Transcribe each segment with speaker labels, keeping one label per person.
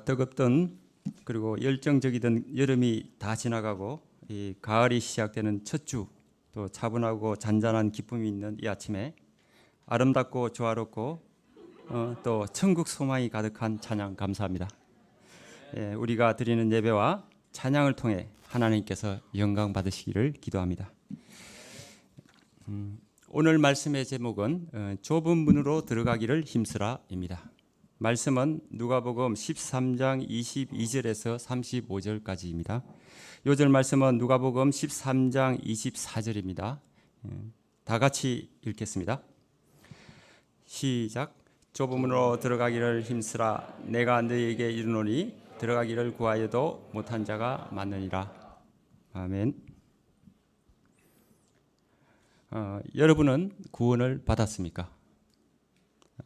Speaker 1: 뜨겁던 그리고 열정적이던 여름이 다 지나가고 이 가을이 시작되는 첫 주, 또 차분하고 잔잔한 기쁨이 있는 이 아침에 아름답고 조화롭고 또 천국 소망이 가득한 찬양 감사합니다. 우리가 드리는 예배와 찬양을 통해 하나님께서 영광 받으시기를 기도합니다. 오늘 말씀의 제목은 좁은 문으로 들어가기를 힘쓰라입니다. 말씀은 누가복음 13장 22절에서 35절까지입니다. 요절 말씀은 누가복음 13장 24절입니다. 다 같이 읽겠습니다. 시작. 좁은 문으로 들어가기를 힘쓰라. 내가 너희에게 이르노니 들어가기를 구하여도 못한 자가 많으니라. 아멘. 여러분은 구원을 받았습니까?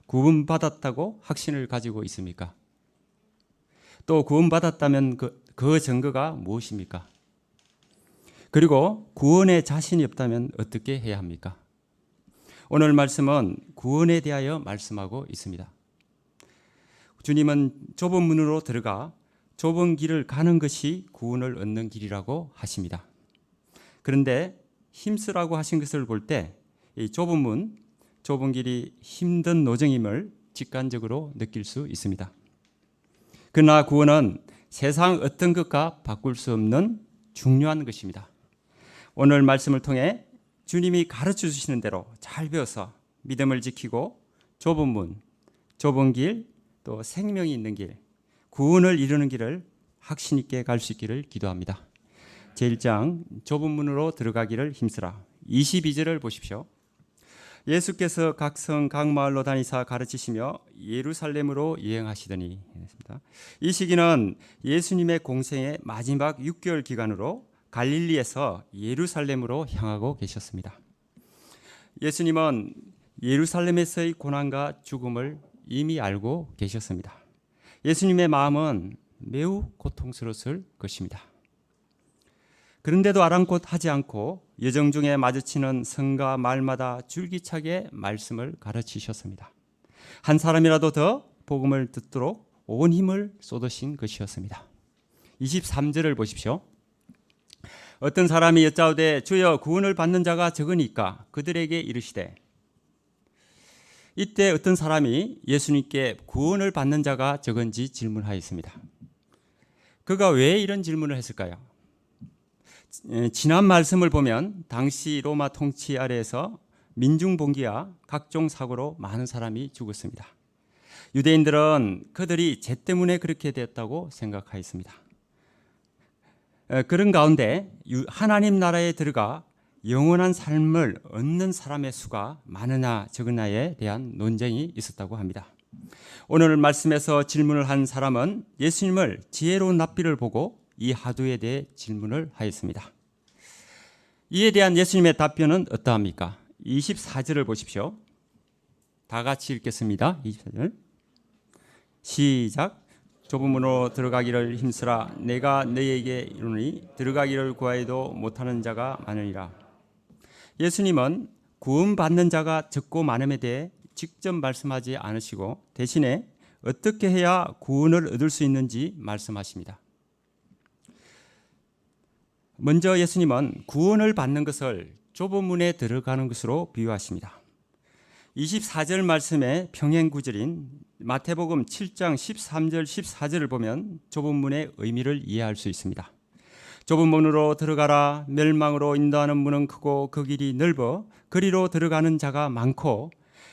Speaker 1: 구원받았다고 확신을 가지고 있습니까? 또 구원받았다면 그 증거가 무엇입니까? 그리고 구원에 자신이 없다면 어떻게 해야 합니까? 오늘 말씀은 구원에 대하여 말씀하고 있습니다. 주님은 좁은 문으로 들어가 좁은 길을 가는 것이 구원을 얻는 길이라고 하십니다. 그런데 힘쓰라고 하신 것을 볼 때 이 좁은 문, 좁은 길이 힘든 노정임을 직관적으로 느낄 수 있습니다. 그러나 구원은 세상 어떤 것과 바꿀 수 없는 중요한 것입니다. 오늘 말씀을 통해 주님이 가르쳐 주시는 대로 잘 배워서 믿음을 지키고 좁은 문, 좁은 길, 또 생명이 있는 길, 구원을 이루는 길을 확신 있게 갈 수 있기를 기도합니다. 제1장 좁은 문으로 들어가기를 힘쓰라. 22절을 보십시오. 예수께서 각 성 각 마을로 다니사 가르치시며 예루살렘으로 여행하시더니, 이 시기는 예수님의 공생의 마지막 6개월 기간으로 갈릴리에서 예루살렘으로 향하고 계셨습니다. 예수님은 예루살렘에서의 고난과 죽음을 이미 알고 계셨습니다. 예수님의 마음은 매우 고통스러웠을 것입니다. 그런데도 아랑곳하지 않고 여정 중에 마주치는 성과 말마다 줄기차게 말씀을 가르치셨습니다. 한 사람이라도 더 복음을 듣도록 온 힘을 쏟으신 것이었습니다. 23절을 보십시오. 어떤 사람이 여짜오되 주여 구원을 받는 자가 적으니까 그들에게 이르시되. 이때 어떤 사람이 예수님께 구원을 받는 자가 적은지 질문하였습니다. 그가 왜 이런 질문을 했을까요? 지난 말씀을 보면 당시 로마 통치 아래에서 민중봉기와 각종 사고로 많은 사람이 죽었습니다. 유대인들은 그들이 죄 때문에 그렇게 되었다고 생각하였습니다. 그런 가운데 하나님 나라에 들어가 영원한 삶을 얻는 사람의 수가 많으나 적으나에 대한 논쟁이 있었다고 합니다. 오늘 말씀에서 질문을 한 사람은 예수님을 지혜로운 납비를 보고 이 하두에 대해 질문을 하였습니다. 이에 대한 예수님의 답변은 어떠합니까? 24절을 보십시오. 다 같이 읽겠습니다. 24절. 시작. 좁은 문으로 들어가기를 힘쓰라. 내가 너희에게 이르노니 들어가기를 구하여도 못하는 자가 많으니라. 예수님은 구원받는 자가 적고 많음에 대해 직접 말씀하지 않으시고 대신에 어떻게 해야 구원을 얻을 수 있는지 말씀하십니다. 먼저 예수님은 구원을 받는 것을 좁은 문에 들어가는 것으로 비유하십니다. 24절 말씀의 평행 구절인 마태복음 7장 13절 14절을 보면 좁은 문의 의미를 이해할 수 있습니다. 좁은 문으로 들어가라. 멸망으로 인도하는 문은 크고 그 길이 넓어 그리로 들어가는 자가 많고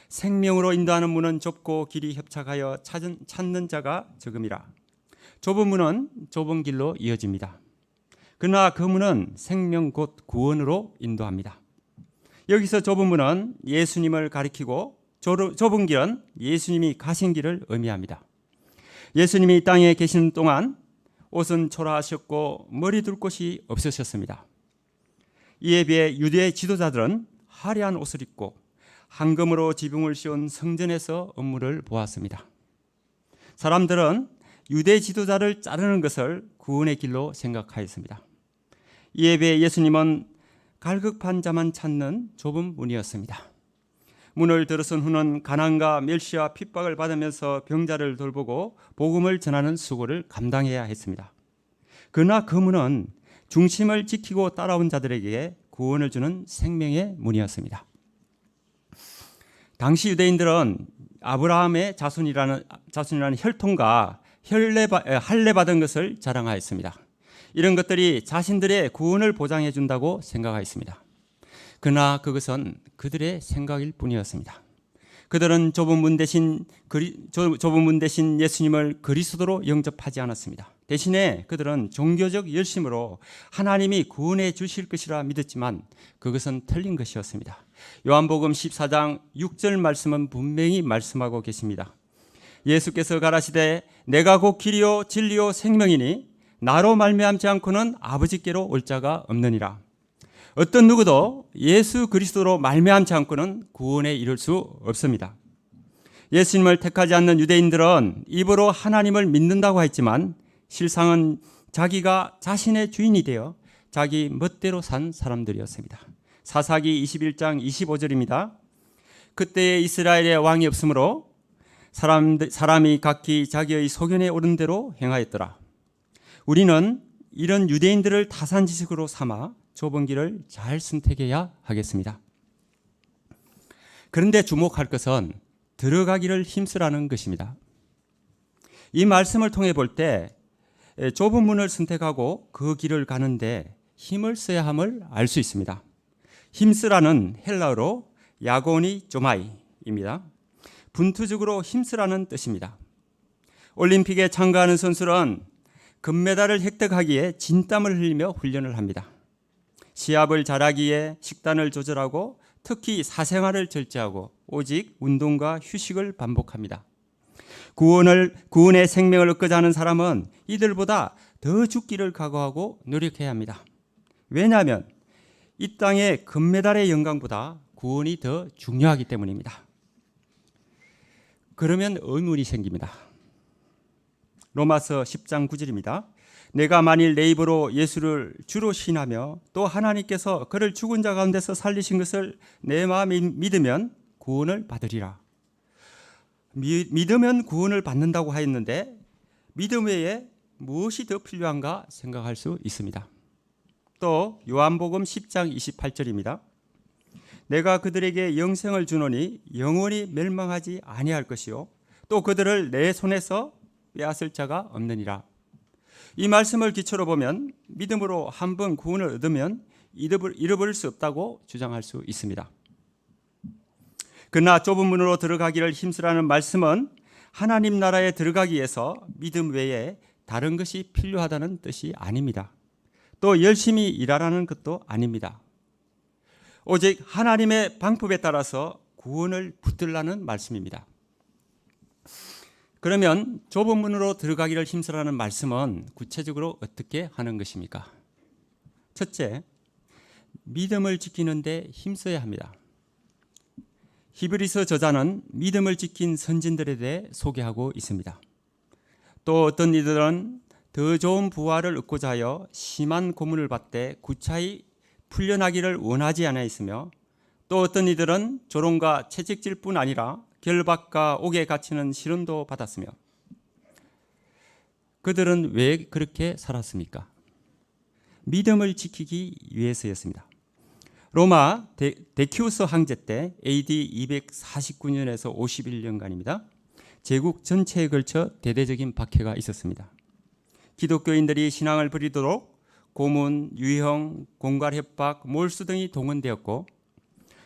Speaker 1: 생명으로 인도하는 문은 좁고 길이 협착하여 찾는 자가 적음이라. 좁은 문은 좁은 길로 이어집니다. 그러나 그 문은 생명 곧 구원으로 인도합니다. 여기서 좁은 문은 예수님을 가리키고 좁은 길은 예수님이 가신 길을 의미합니다. 예수님이 이 땅에 계시는 동안 옷은 초라하셨고 머리 둘 곳이 없으셨습니다. 이에 비해 유대 지도자들은 화려한 옷을 입고 황금으로 지붕을 씌운 성전에서 업무를 보았습니다. 사람들은 유대 지도자를 자르는 것을 구원의 길로 생각하였습니다. 이에 비해 예수님은 갈급한 자만 찾는 좁은 문이었습니다. 문을 들어선 후는 가난과 멸시와 핍박을 받으면서 병자를 돌보고 복음을 전하는 수고를 감당해야 했습니다. 그러나 그 문은 중심을 지키고 따라온 자들에게 구원을 주는 생명의 문이었습니다. 당시 유대인들은 아브라함의 자손이라는 혈통과 할례받은 것을 자랑하였습니다. 이런 것들이 자신들의 구원을 보장해 준다고 생각하였습니다. 그러나 그것은 그들의 생각일 뿐이었습니다. 그들은 좁은 문 대신 예수님을 그리스도로 영접하지 않았습니다. 대신에 그들은 종교적 열심으로 하나님이 구원해 주실 것이라 믿었지만 그것은 틀린 것이었습니다. 요한복음 14장 6절 말씀은 분명히 말씀하고 계십니다. 예수께서 가라시되 내가 곧 길이요 진리요 생명이니 나로 말미암지 않고는 아버지께로 올 자가 없느니라. 어떤 누구도 예수 그리스도로 말미암지 않고는 구원에 이를 수 없습니다. 예수님을 택하지 않는 유대인들은 입으로 하나님을 믿는다고 했지만 실상은 자기가 자신의 주인이 되어 자기 멋대로 산 사람들이었습니다. 사사기 21장 25절입니다. 그때에 이스라엘에 왕이 없으므로 사람이 각기 자기의 소견에 오른 대로 행하였더라. 우리는 이런 유대인들을 타산지식으로 삼아 좁은 길을 잘 선택해야 하겠습니다. 그런데 주목할 것은 들어가기를 힘쓰라는 것입니다. 이 말씀을 통해 볼 때 좁은 문을 선택하고 그 길을 가는데 힘을 써야 함을 알 수 있습니다. 힘쓰라는 헬라어로 야고니 조마이입니다. 분투적으로 힘쓰라는 뜻입니다. 올림픽에 참가하는 선수는 금메달을 획득하기에 진땀을 흘리며 훈련을 합니다. 시합을 잘하기에 식단을 조절하고 특히 사생활을 절제하고 오직 운동과 휴식을 반복합니다. 구원의 생명을 얻고자 하는 사람은 이들보다 더 죽기를 각오하고 노력해야 합니다. 왜냐하면 이 땅의 금메달의 영광보다 구원이 더 중요하기 때문입니다. 그러면 의문이 생깁니다. 로마서 10장 9절입니다. 내가 만일 내 입으로 예수를 주로 신하며 또 하나님께서 그를 죽은 자 가운데서 살리신 것을 내 마음에 믿으면 구원을 받으리라. 믿으면 구원을 받는다고 하였는데 믿음 외에 무엇이 더 필요한가 생각할 수 있습니다. 또 요한복음 10장 28절입니다. 내가 그들에게 영생을 주노니 영원히 멸망하지 아니할 것이요 또 그들을 내 손에서 빼앗을 자가 없느니라. 이 말씀을 기초로 보면 믿음으로 한 번 구원을 얻으면 잃어버릴 수 없다고 주장할 수 있습니다. 그러나 좁은 문으로 들어가기를 힘쓰라는 말씀은 하나님 나라에 들어가기 위해서 믿음 외에 다른 것이 필요하다는 뜻이 아닙니다. 또 열심히 일하라는 것도 아닙니다. 오직 하나님의 방법에 따라서 구원을 붙들라는 말씀입니다. 그러면 좁은 문으로 들어가기를 힘쓰라는 말씀은 구체적으로 어떻게 하는 것입니까? 첫째, 믿음을 지키는데 힘써야 합니다. 히브리서 저자는 믿음을 지킨 선진들에 대해 소개하고 있습니다. 또 어떤 이들은 더 좋은 부활을 얻고자 하여 심한 고문을 받되 구차히 풀려나기를 원하지 않아있으며 또 어떤 이들은 조롱과 채찍질뿐 아니라 결박과 옥에 갇히는 시련도 받았으며 그들은 왜 그렇게 살았습니까? 믿음을 지키기 위해서였습니다. 로마 데키우스 황제 때 AD 249년에서 51년간입니다. 제국 전체에 걸쳐 대대적인 박해가 있었습니다. 기독교인들이 신앙을 버리도록 고문, 유형, 공갈 협박, 몰수 등이 동원되었고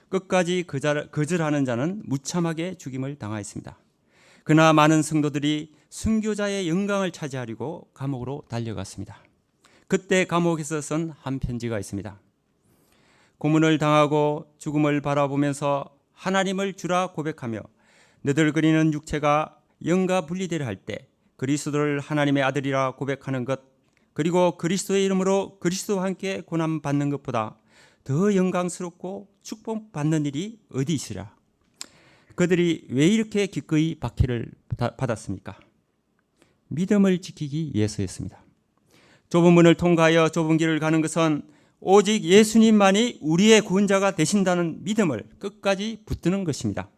Speaker 1: 끝까지 거절하는 자는 무참하게 죽임을 당하였습니다. 그러나 많은 성도들이 순교자의 영광을 차지하려고 감옥으로 달려갔습니다. 그때 감옥에서 쓴 한 편지가 있습니다. 고문을 당하고 죽음을 바라보면서 하나님을 주라 고백하며 너덜거리는 육체가 영과 분리되려 할 때 그리스도를 하나님의 아들이라 고백하는 것 그리고 그리스도의 이름으로 그리스도와 함께 고난받는 것보다 더 영광스럽고 축복받는 일이 어디 있으랴. 그들이 왜 이렇게 기꺼이 박해를 받았습니까? 믿음을 지키기 위해서였습니다. 좁은 문을 통과하여 좁은 길을 가는 것은 오직 예수님만이 우리의 구원자가 되신다는 믿음을 끝까지 붙드는 것입니다.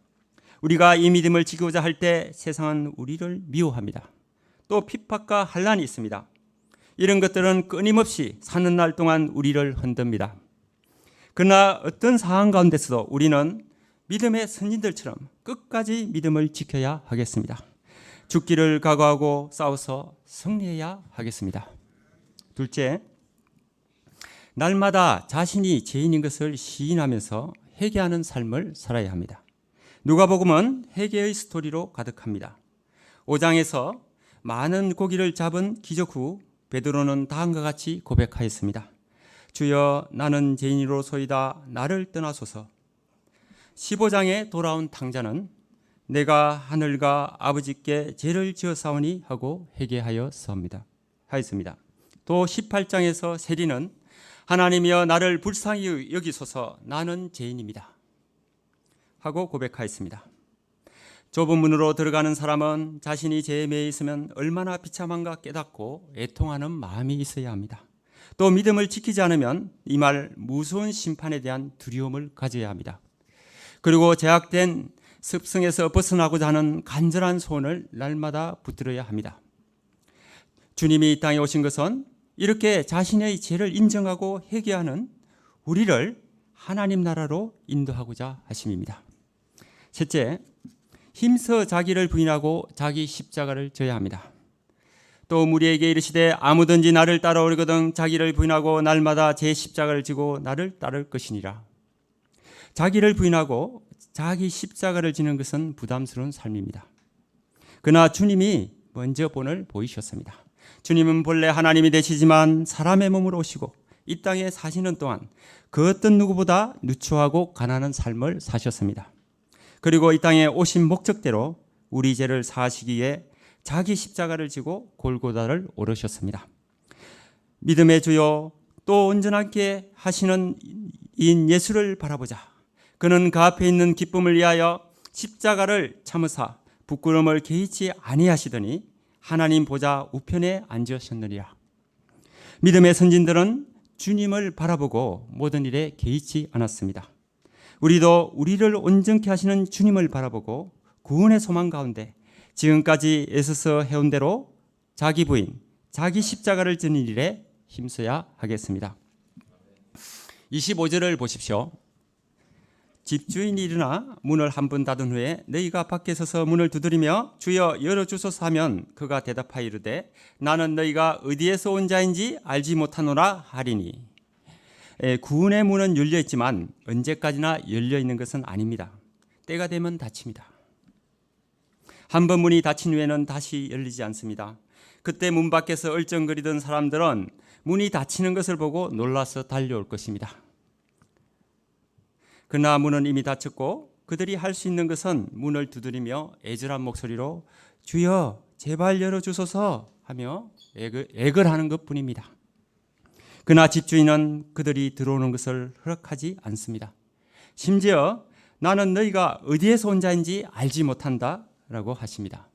Speaker 1: 우리가 이 믿음을 지키고자 할 때 세상은 우리를 미워합니다. 또 핍박과 환난이 있습니다. 이런 것들은 끊임없이 사는 날 동안 우리를 흔듭니다. 그러나 어떤 상황 가운데서도 우리는 믿음의 선진들처럼 끝까지 믿음을 지켜야 하겠습니다. 죽기를 각오하고 싸워서 승리해야 하겠습니다. 둘째, 날마다 자신이 죄인인 것을 시인하면서 회개하는 삶을 살아야 합니다. 누가복음은 회개의 스토리로 가득합니다. 5장에서 많은 고기를 잡은 기적 후 베드로는 다음과 같이 고백하였습니다. 주여, 나는 죄인으로소이다. 나를 떠나소서. 15장에 돌아온 탕자는 내가 하늘과 아버지께 죄를 지었사오니 하고 회개하였습니다. 또 18장에서 세리는 하나님이여 나를 불쌍히 여기소서, 나는 죄인입니다 하고 고백하였습니다. 좁은 문으로 들어가는 사람은 자신이 죄에 매여 있으면 얼마나 비참한가 깨닫고 애통하는 마음이 있어야 합니다. 또 믿음을 지키지 않으면 이 말 무서운 심판에 대한 두려움을 가져야 합니다. 그리고 제약된 습성에서 벗어나고자 하는 간절한 소원을 날마다 붙들어야 합니다. 주님이 이 땅에 오신 것은 이렇게 자신의 죄를 인정하고 회개하는 우리를 하나님 나라로 인도하고자 하심입니다. 셋째, 힘써 자기를 부인하고 자기 십자가를 져야 합니다. 또 무리에게 이르시되 아무든지 나를 따라오려거든 자기를 부인하고 날마다 제 십자가를 지고 나를 따를 것이니라. 자기를 부인하고 자기 십자가를 지는 것은 부담스러운 삶입니다. 그러나 주님이 먼저 본을 보이셨습니다. 주님은 본래 하나님이 되시지만 사람의 몸으로 오시고 이 땅에 사시는 동안 그 어떤 누구보다 누추하고 가난한 삶을 사셨습니다. 그리고 이 땅에 오신 목적대로 우리 죄를 사하시기 위해 자기 십자가를 지고 골고다를 오르셨습니다. 믿음의 주요 또 온전하게 하시는 인 예수를 바라보자. 그는 그 앞에 있는 기쁨을 위하여 십자가를 참으사 부끄러움을 개의치 아니하시더니 하나님 보좌 우편에 앉으셨느니라. 믿음의 선진들은 주님을 바라보고 모든 일에 개의치 않았습니다. 우리도 우리를 온전케 하시는 주님을 바라보고 구원의 소망 가운데 지금까지 애써서 해온 대로 자기 부인, 자기 십자가를 지는 일에 힘써야 하겠습니다. 25절을 보십시오. 집주인이 일어나 문을 한 번 닫은 후에 너희가 밖에 서서 문을 두드리며 주여 열어주소서 하면 그가 대답하여 이르되 나는 너희가 어디에서 온 자인지 알지 못하노라 하리니. 구원의 문은 열려 있지만 언제까지나 열려 있는 것은 아닙니다. 때가 되면 닫힙니다. 한 번 문이 닫힌 후에는 다시 열리지 않습니다. 그때 문 밖에서 얼쩡거리던 사람들은 문이 닫히는 것을 보고 놀라서 달려올 것입니다. 그러나 문은 이미 닫혔고 그들이 할 수 있는 것은 문을 두드리며 애절한 목소리로 주여 제발 열어주소서 하며 애걸하는 것뿐입니다. 그러나 집주인은 그들이 들어오는 것을 허락하지 않습니다. 심지어 나는 너희가 어디에서 온 자인지 알지 못한다 라고 하십니다.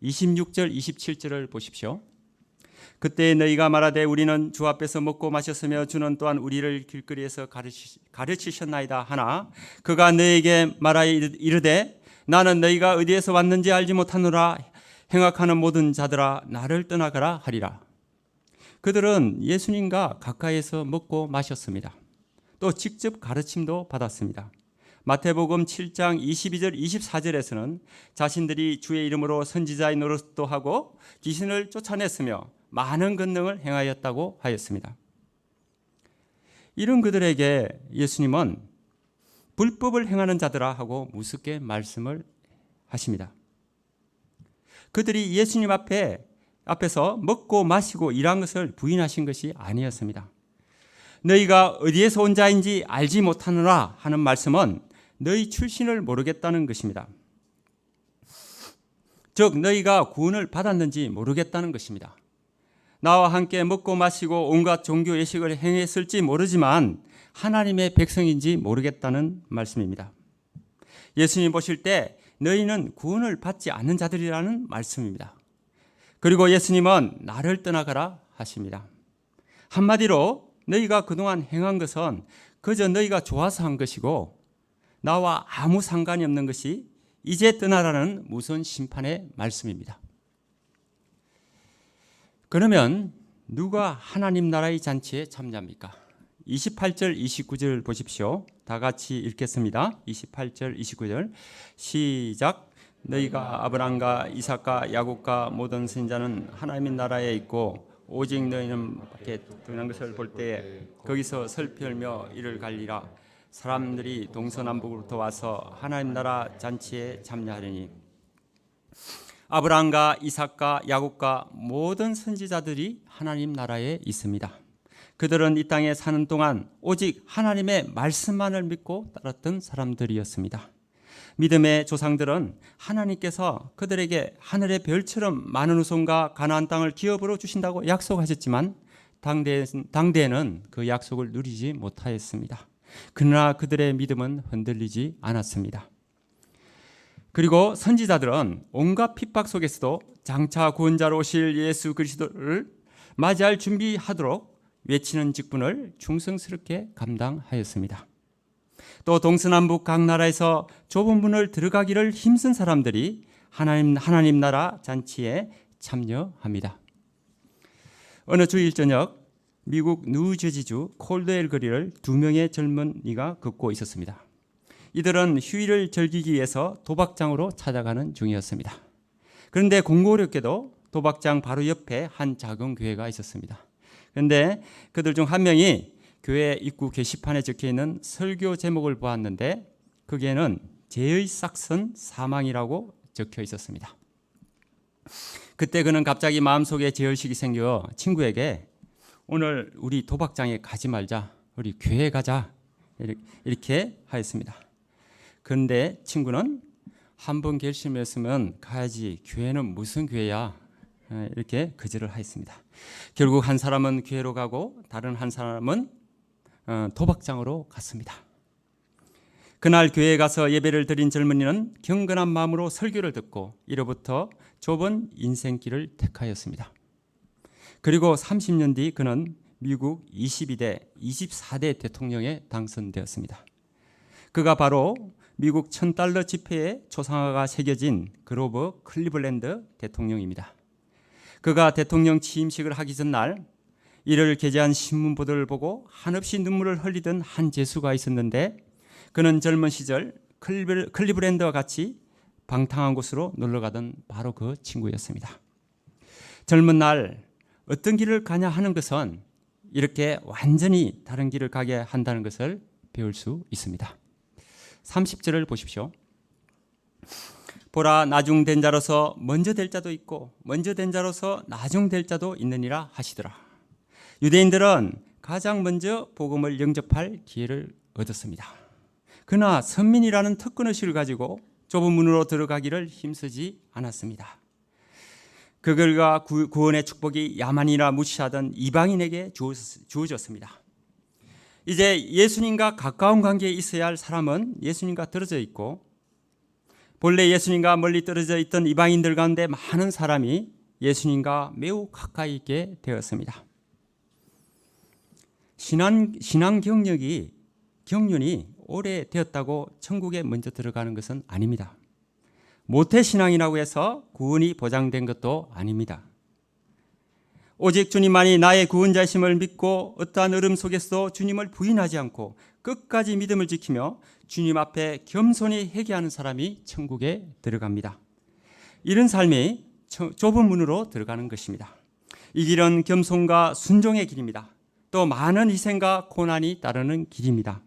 Speaker 1: 26절 27절을 보십시오. 그때 너희가 말하되 우리는 주 앞에서 먹고 마셨으며 주는 또한 우리를 길거리에서 가르치셨나이다 하나 그가 너희에게 말하여 이르되 나는 너희가 어디에서 왔는지 알지 못하노라 행악하는 모든 자들아 나를 떠나가라 하리라. 그들은 예수님과 가까이에서 먹고 마셨습니다. 또 직접 가르침도 받았습니다. 마태복음 7장 22절 24절에서는 자신들이 주의 이름으로 선지자의 노릇도 하고 귀신을 쫓아냈으며 많은 권능을 행하였다고 하였습니다. 이런 그들에게 예수님은 불법을 행하는 자들아 하고 무섭게 말씀을 하십니다. 그들이 예수님 앞에서 먹고 마시고 일한 것을 부인하신 것이 아니었습니다. 너희가 어디에서 온 자인지 알지 못하노라 하는 말씀은 너희 출신을 모르겠다는 것입니다. 즉 너희가 구원을 받았는지 모르겠다는 것입니다. 나와 함께 먹고 마시고 온갖 종교 예식을 행했을지 모르지만 하나님의 백성인지 모르겠다는 말씀입니다. 예수님 보실 때 너희는 구원을 받지 않는 자들이라는 말씀입니다. 그리고 예수님은 나를 떠나가라 하십니다. 한마디로 너희가 그동안 행한 것은 그저 너희가 좋아서 한 것이고 나와 아무 상관이 없는 것이 이제 떠나라는 무서운 심판의 말씀입니다. 그러면 누가 하나님 나라의 잔치에 참여합니까? 28절 29절 보십시오. 다 같이 읽겠습니다. 28절 29절 시작. 너희가 아브라함과 이삭과 야곱과 모든 선지자는 하나님의 나라에 있고 오직 너희는 밖에 떠난 것을 볼 때에 거기서 슬피며 이를 갈리라. 사람들이 동서남북으로부터 와서 하나님 나라 잔치에 참여하리니 아브라함과 이삭과 야곱과 모든 선지자들이 하나님 나라에 있습니다. 그들은 이 땅에 사는 동안 오직 하나님의 말씀만을 믿고 따랐던 사람들이었습니다. 믿음의 조상들은 하나님께서 그들에게 하늘의 별처럼 많은 후손과 가나안 땅을 기업으로 주신다고 약속하셨지만 당대에는 그 약속을 누리지 못하였습니다. 그러나 그들의 믿음은 흔들리지 않았습니다. 그리고 선지자들은 온갖 핍박 속에서도 장차 구원자로 오실 예수 그리스도를 맞이할 준비하도록 외치는 직분을 충성스럽게 감당하였습니다. 또 동서남북 각 나라에서 좁은 문을 들어가기를 힘쓴 사람들이 하나님 나라 잔치에 참여합니다. 어느 주일 저녁 미국 뉴저지주 콜드웰 거리를 2명의 젊은이가 걷고 있었습니다. 이들은 휴일을 즐기기 위해서 도박장으로 찾아가는 중이었습니다. 그런데 공교롭게도 도박장 바로 옆에 한 작은 교회가 있었습니다. 그런데 그들 중 한 명이 교회 입구 게시판에 적혀있는 설교 제목을 보았는데 거기에는 죄의 싹슨 사망이라고 적혀 있었습니다. 그때 그는 갑자기 마음속에 죄의식이 생겨 친구에게 오늘 우리 도박장에 가지 말자, 우리 교회 가자 이렇게 하였습니다. 그런데 친구는 한 번 결심했으면 가야지, 교회는 무슨 교회야, 이렇게 거절을 하였습니다. 결국 한 사람은 교회로 가고 다른 한 사람은 도박장으로 갔습니다. 그날 교회에 가서 예배를 드린 젊은이는 경건한 마음으로 설교를 듣고 이로부터 좁은 인생길을 택하였습니다. 그리고 30년 뒤 그는 미국 22대, 24대 대통령에 당선되었습니다. 그가 바로 미국 $1000 지폐에 초상화가 새겨진 그로버 클리블랜드 대통령입니다. 그가 대통령 취임식을 하기 전날 이를 게재한 신문 보도를 보고 한없이 눈물을 흘리던 한 재수가 있었는데 그는 젊은 시절 클리블랜드와 같이 방탕한 곳으로 놀러가던 바로 그 친구였습니다. 젊은 날 어떤 길을 가냐 하는 것은 이렇게 완전히 다른 길을 가게 한다는 것을 배울 수 있습니다. 30절을 보십시오. 보라, 나중된 자로서 먼저 될 자도 있고 먼저 된 자로서 나중될 자도 있느니라 하시더라. 유대인들은 가장 먼저 복음을 영접할 기회를 얻었습니다. 그러나 선민이라는 특권의식을 가지고 좁은 문으로 들어가기를 힘쓰지 않았습니다. 그들과 구원의 축복이 야만이나 무시하던 이방인에게 주어졌습니다. 이제 예수님과 가까운 관계에 있어야 할 사람은 예수님과 떨어져 있고 본래 예수님과 멀리 떨어져 있던 이방인들 가운데 많은 사람이 예수님과 매우 가까이 있게 되었습니다. 신앙 경륜이 오래되었다고 천국에 먼저 들어가는 것은 아닙니다. 모태신앙이라고 해서 구원이 보장된 것도 아닙니다. 오직 주님만이 나의 구원자심을 믿고 어떠한 어려움 속에서도 주님을 부인하지 않고 끝까지 믿음을 지키며 주님 앞에 겸손히 회개하는 사람이 천국에 들어갑니다. 이런 삶이 좁은 문으로 들어가는 것입니다. 이 길은 겸손과 순종의 길입니다. 또 많은 희생과 고난이 따르는 길입니다.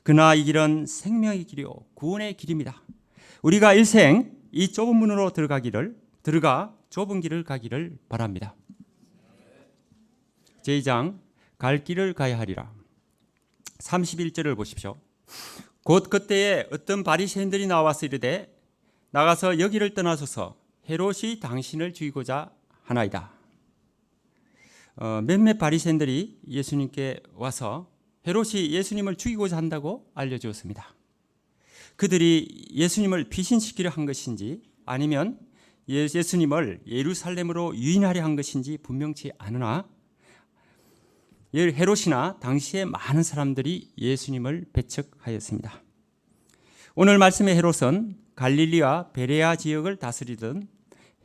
Speaker 1: 그러나 이 길은 생명의 길이요 구원의 길입니다. 우리가 일생 이 좁은 문으로 들어가 좁은 길을 가기를 바랍니다. 제2장 갈 길을 가야 하리라. 31절을 보십시오. 곧 그때에 어떤 바리새인들이 나와서 이르되 나가서 여기를 떠나소서 헤롯이 당신을 죽이고자 하나이다. 몇몇 바리새인들이 예수님께 와서 헤롯이 예수님을 죽이고자 한다고 알려주었습니다. 그들이 예수님을 피신시키려 한 것인지 아니면 예수님을 예루살렘으로 유인하려 한 것인지 분명치 않으나 헤롯이나 당시에 많은 사람들이 예수님을 배척하였습니다. 오늘 말씀의 헤롯은 갈릴리와 베레아 지역을 다스리던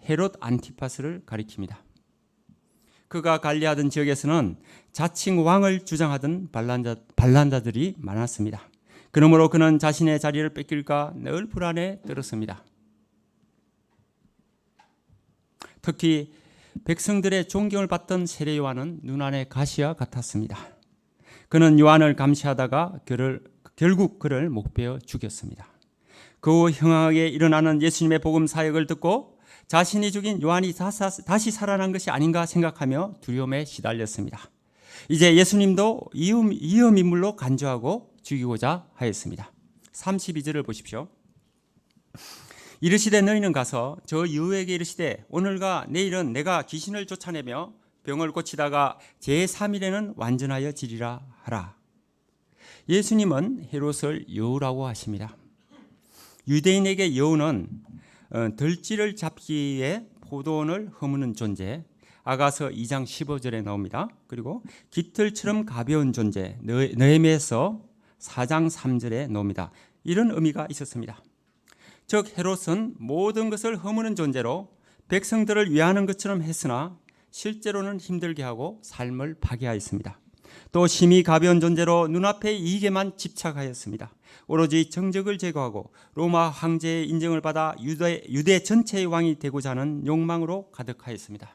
Speaker 1: 헤롯 안티파스를 가리킵니다. 그가 관리하던 지역에서는 자칭 왕을 주장하던 반란자들이 많았습니다. 그러므로 그는 자신의 자리를 뺏길까 늘 불안에 떨었습니다. 특히 백성들의 존경을 받던 세례 요한은 눈안의 가시와 같았습니다. 그는 요한을 감시하다가 결국 그를 목베어 죽였습니다. 그 후 형하게 일어나는 예수님의 복음 사역을 듣고 자신이 죽인 요한이 다시 살아난 것이 아닌가 생각하며 두려움에 시달렸습니다. 이제 예수님도 위험 인물로 간주하고 죽이고자 하였습니다. 32절을 보십시오. 이르시되 너희는 가서 저 여우에게 이르시되 오늘과 내일은 내가 귀신을 쫓아내며 병을 고치다가 제3일에는 완전하여 지리라 하라. 예수님은 헤롯을 여우라고 하십니다. 유대인에게 여우는 들쥐를 잡기 위해 포도원을 허무는 존재, 아가서 2장 15절에 나옵니다. 그리고 깃털처럼 가벼운 존재, 느헤미야서 4장 3절에 나옵니다. 이런 의미가 있었습니다. 즉 헤롯은 모든 것을 허무는 존재로 백성들을 위하는 것처럼 했으나 실제로는 힘들게 하고 삶을 파괴하였습니다. 또 심히 가벼운 존재로 눈앞의 이익에만 집착하였습니다. 오로지 정적을 제거하고 로마 황제의 인정을 받아 유대 전체의 왕이 되고자 하는 욕망으로 가득하였습니다.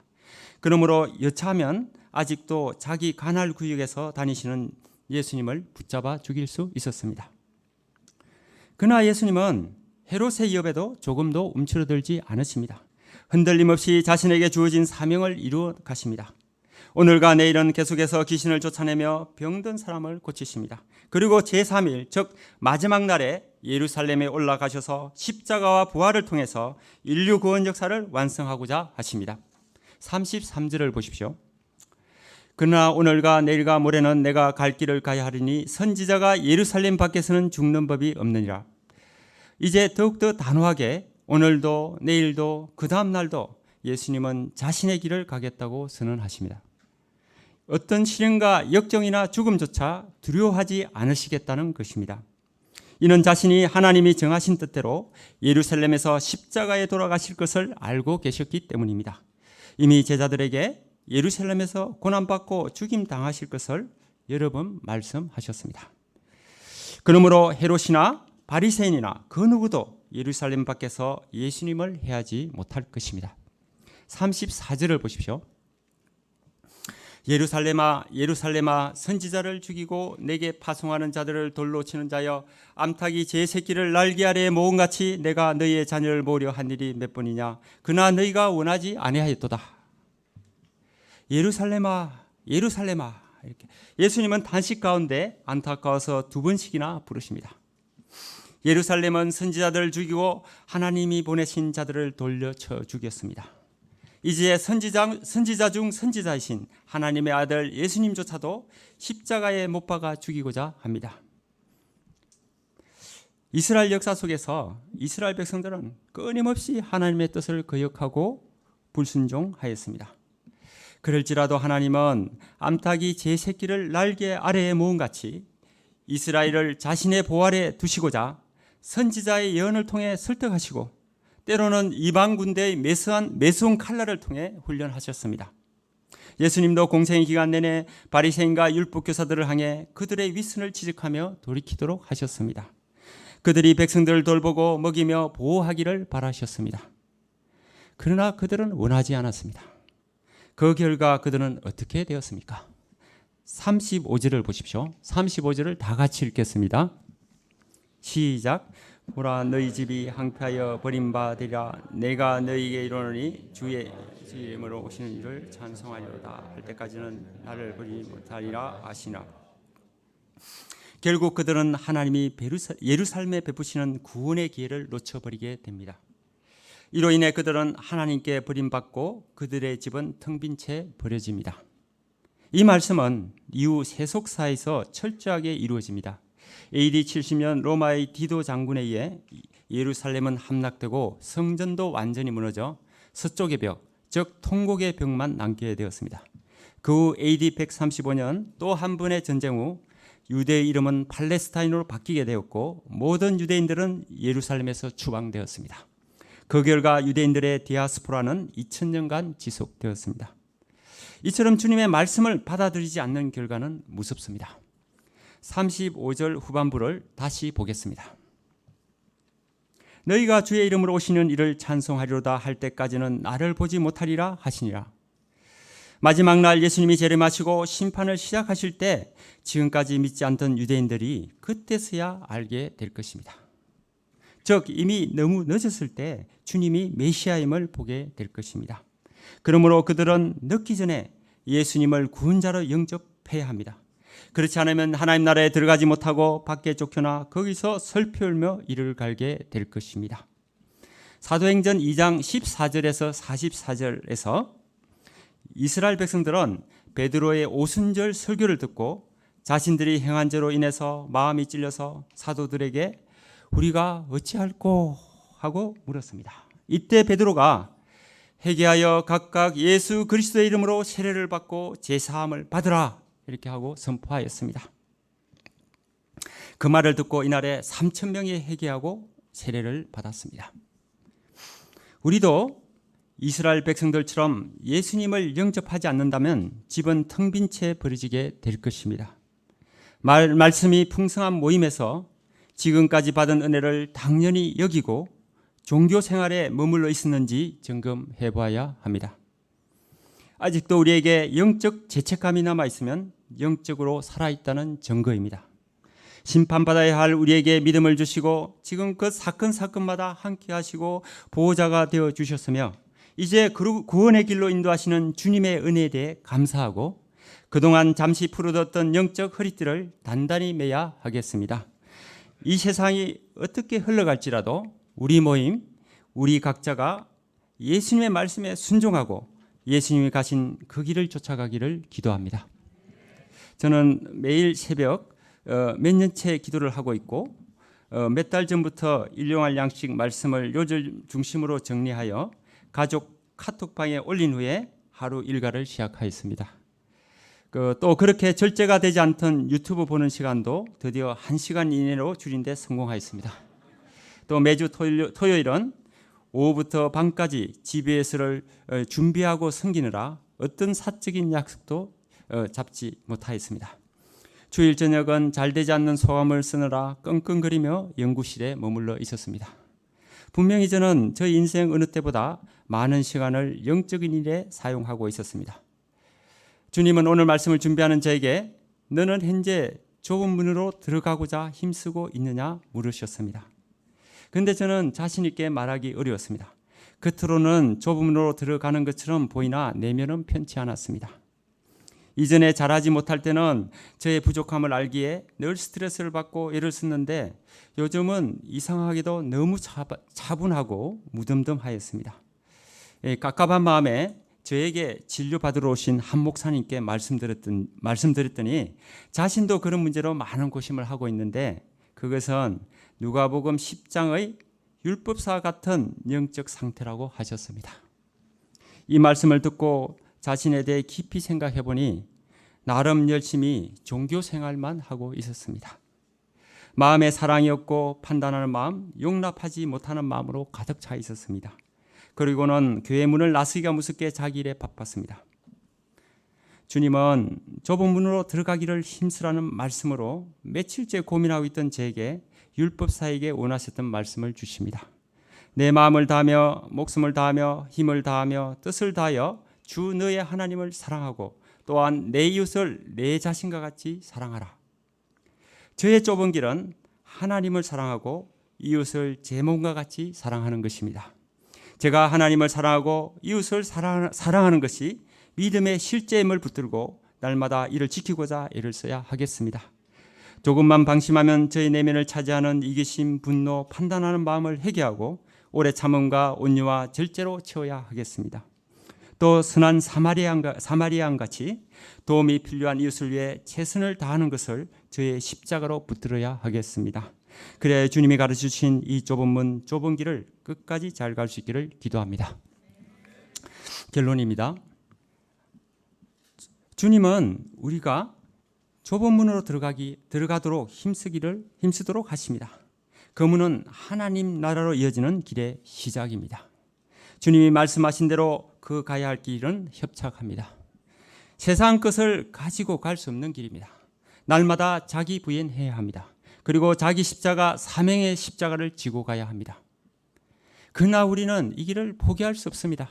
Speaker 1: 그러므로 여차하면 아직도 자기 관할 구역에서 다니시는 예수님을 붙잡아 죽일 수 있었습니다. 그러나 예수님은 헤롯의 위협에도 조금도 움츠러들지 않으십니다. 흔들림 없이 자신에게 주어진 사명을 이루어 가십니다. 오늘과 내일은 계속해서 귀신을 쫓아내며 병든 사람을 고치십니다. 그리고 제3일 즉 마지막 날에 예루살렘에 올라가셔서 십자가와 부활을 통해서 인류 구원 역사를 완성하고자 하십니다. 33절을 보십시오. 그러나 오늘과 내일과 모레는 내가 갈 길을 가야 하리니 선지자가 예루살렘 밖에서는 죽는 법이 없느니라. 이제 더욱더 단호하게 오늘도 내일도 그 다음 날도 예수님은 자신의 길을 가겠다고 선언하십니다. 어떤 시련과 역경이나 죽음조차 두려워하지 않으시겠다는 것입니다. 이는 자신이 하나님이 정하신 뜻대로 예루살렘에서 십자가에 돌아가실 것을 알고 계셨기 때문입니다. 이미 제자들에게 예루살렘에서 고난받고 죽임당하실 것을 여러 번 말씀하셨습니다. 그러므로 헤롯이나 바리새인이나 그 누구도 예루살렘 밖에서 예수님을 해하지 못할 것입니다. 34절을 보십시오. 예루살렘아 예루살렘아 선지자를 죽이고 내게 파송하는 자들을 돌로 치는 자여 암탉이 제 새끼를 날개 아래에 모음같이 내가 너희의 자녀를 모으려 한 일이 몇 번이냐 그러나 너희가 원하지 아니하였도다. 예루살렘아 예루살렘아 이렇게 예수님은 단식 가운데 안타까워서 두 번씩이나 부르십니다. 예루살렘은 선지자들을 죽이고 하나님이 보내신 자들을 돌려쳐 죽였습니다. 이제 선지자 중 선지자이신 하나님의 아들 예수님조차도 십자가에 못 박아 죽이고자 합니다. 이스라엘 역사 속에서 이스라엘 백성들은 끊임없이 하나님의 뜻을 거역하고 불순종하였습니다. 그럴지라도 하나님은 암탉이 제 새끼를 날개 아래에 모음같이 이스라엘을 자신의 보호 아래 두시고자 선지자의 예언을 통해 설득하시고 때로는 이방 군대의 매수한 칼날을 통해 훈련하셨습니다. 예수님도 공생의 기간 내내 바리새인과 율법 교사들을 향해 그들의 위선을 지적하며 돌이키도록 하셨습니다. 그들이 백성들을 돌보고 먹이며 보호하기를 바라셨습니다. 그러나 그들은 원하지 않았습니다. 그 결과 그들은 어떻게 되었습니까? 35절을 보십시오. 35절을 다 같이 읽겠습니다. 시작. 보라 너희 집이 항폐하여 버림받으리라. 내가 너희에게 이르노니 주의 이름으로 오시는 이를 찬송하리로다 할 때까지는 나를 버리지 못하리라 하시나. 결국 그들은 하나님이 예루살렘에 베푸시는 구원의 기회를 놓쳐버리게 됩니다. 이로 인해 그들은 하나님께 버림받고 그들의 집은 텅 빈 채 버려집니다. 이 말씀은 이후 세속사에서 철저하게 이루어집니다. AD 70년 로마의 디도 장군에 의해 예루살렘은 함락되고 성전도 완전히 무너져 서쪽의 벽, 즉 통곡의 벽만 남게 되었습니다. 그 후 AD 135년 또 한 번의 전쟁 후 유대의 이름은 팔레스타인으로 바뀌게 되었고 모든 유대인들은 예루살렘에서 추방되었습니다. 그 결과 유대인들의 디아스포라는 2000년간 지속되었습니다. 이처럼 주님의 말씀을 받아들이지 않는 결과는 무섭습니다. 35절 후반부를 다시 보겠습니다. 너희가 주의 이름으로 오시는 이를 찬송하리로다 할 때까지는 나를 보지 못하리라 하시니라. 마지막 날 예수님이 재림하시고 심판을 시작하실 때 지금까지 믿지 않던 유대인들이 그때서야 알게 될 것입니다. 즉 이미 너무 늦었을 때 주님이 메시아임을 보게 될 것입니다. 그러므로 그들은 늦기 전에 예수님을 구원자로 영접해야 합니다. 그렇지 않으면 하나님 나라에 들어가지 못하고 밖에 쫓겨나 거기서 슬피 울며 이를 갈게 될 것입니다. 사도행전 2장 14절에서 44절에서 이스라엘 백성들은 베드로의 오순절 설교를 듣고 자신들이 행한 죄로 인해서 마음이 찔려서 사도들에게 우리가 어찌할꼬 하고 물었습니다. 이때 베드로가 회개하여 각각 예수 그리스도의 이름으로 세례를 받고 제사함을 받으라 이렇게 하고 선포하였습니다. 그 말을 듣고 이날에 3,000명이 회개하고 세례를 받았습니다. 우리도 이스라엘 백성들처럼 예수님을 영접하지 않는다면 집은 텅 빈 채 버려지게 될 것입니다. 말씀이 풍성한 모임에서 지금까지 받은 은혜를 당연히 여기고 종교 생활에 머물러 있었는지 점검해 봐야 합니다. 아직도 우리에게 영적 죄책감이 남아 있으면 영적으로 살아있다는 증거입니다. 심판받아야 할 우리에게 믿음을 주시고 지금껏 사건마다 함께 하시고 보호자가 되어 주셨으며 이제 구원의 길로 인도하시는 주님의 은혜에 대해 감사하고 그동안 잠시 풀어뒀던 영적 허리띠를 단단히 매야 하겠습니다. 이 세상이 어떻게 흘러갈지라도 우리 모임, 우리 각자가 예수님의 말씀에 순종하고 예수님이 가신 그 길을 쫓아가기를 기도합니다. 저는 매일 새벽 몇 년째 기도를 하고 있고 몇 달 전부터 일용할 양식 말씀을 요절 중심으로 정리하여 가족 카톡방에 올린 후에 하루 일과를 시작하였습니다. 또 그렇게 절제가 되지 않던 유튜브 보는 시간도 드디어 1시간 이내로 줄인 데 성공하였습니다. 또 매주 토요일은 오후부터 밤까지 GBS를 준비하고 섬기느라 어떤 사적인 약속도 잡지 못하였습니다. 주일 저녁은 잘 되지 않는 소감을 쓰느라 끙끙거리며 연구실에 머물러 있었습니다. 분명히 저는 저 인생 어느 때보다 많은 시간을 영적인 일에 사용하고 있었습니다. 주님은 오늘 말씀을 준비하는 저에게 너는 현재 좁은 문으로 들어가고자 힘쓰고 있느냐 물으셨습니다. 그런데 저는 자신 있게 말하기 어려웠습니다. 겉으로는 좁은 문으로 들어가는 것처럼 보이나 내면은 편치 않았습니다. 이전에 잘하지 못할 때는 저의 부족함을 알기에 늘 스트레스를 받고 애를 썼는데 요즘은 이상하게도 너무 차분하고 무덤덤하였습니다. 깝깝한 마음에 저에게 진료받으러 오신 한 목사님께 말씀드렸더니 자신도 그런 문제로 많은 고심을 하고 있는데 그것은 누가복음 10장의 율법사 같은 영적 상태라고 하셨습니다. 이 말씀을 듣고 자신에 대해 깊이 생각해 보니 나름 열심히 종교 생활만 하고 있었습니다. 마음에 사랑이 없고 판단하는 마음, 용납하지 못하는 마음으로 가득 차 있었습니다. 그리고는 교회 문을 나서기가 무섭게 자기 일에 바빴습니다. 주님은 좁은 문으로 들어가기를 힘쓰라는 말씀으로 며칠째 고민하고 있던 저에게 율법사에게 원하셨던 말씀을 주십니다. 내 마음을 다하며 목숨을 다하며 힘을 다하며 뜻을 다하여 주 너의 하나님을 사랑하고 또한 내 이웃을 내 자신과 같이 사랑하라. 저의 좁은 길은 하나님을 사랑하고 이웃을 제 몸과 같이 사랑하는 것입니다. 제가 하나님을 사랑하고 이웃을 사랑하는 것이 믿음의 실제임을 붙들고 날마다 이를 지키고자 애를 써야 하겠습니다. 조금만 방심하면 저의 내면을 차지하는 이기심, 분노, 판단하는 마음을 회개하고 오래 참음과 온유와 절제로 채워야 하겠습니다. 또 선한 사마리아인 같이 도움이 필요한 이웃을 위해 최선을 다하는 것을 저의 십자가로 붙들어야 하겠습니다. 그래야 주님이 가르쳐주신 이 좁은 문, 좁은 길을 끝까지 잘 갈 수 있기를 기도합니다. 결론입니다. 주님은 우리가 좁은 문으로 들어가도록 힘쓰도록 하십니다. 그 문은 하나님 나라로 이어지는 길의 시작입니다. 주님이 말씀하신 대로 그 가야 할 길은 협착합니다. 세상 것을 가지고 갈 수 없는 길입니다. 날마다 자기 부인해야 합니다. 그리고 자기 십자가, 사명의 십자가를 지고 가야 합니다. 그러나 우리는 이 길을 포기할 수 없습니다.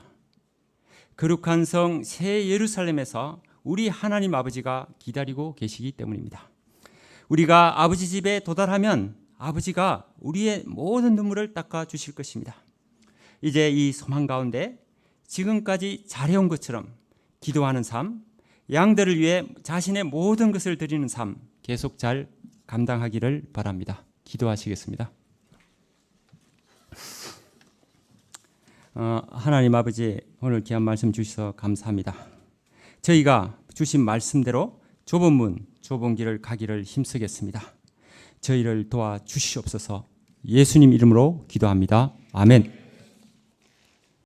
Speaker 1: 거룩한 성 새 예루살렘에서 우리 하나님 아버지가 기다리고 계시기 때문입니다. 우리가 아버지 집에 도달하면 아버지가 우리의 모든 눈물을 닦아 주실 것입니다. 이제 이 소망 가운데 지금까지 잘해온 것처럼 기도하는 삶, 양들을 위해 자신의 모든 것을 드리는 삶 계속 잘 감당하기를 바랍니다. 기도하시겠습니다. 하나님 아버지, 오늘 귀한 말씀 주셔서 감사합니다. 저희가 주신 말씀대로 좁은 문, 좁은 길을 가기를 힘쓰겠습니다. 저희를 도와주시옵소서. 예수님 이름으로 기도합니다. 아멘.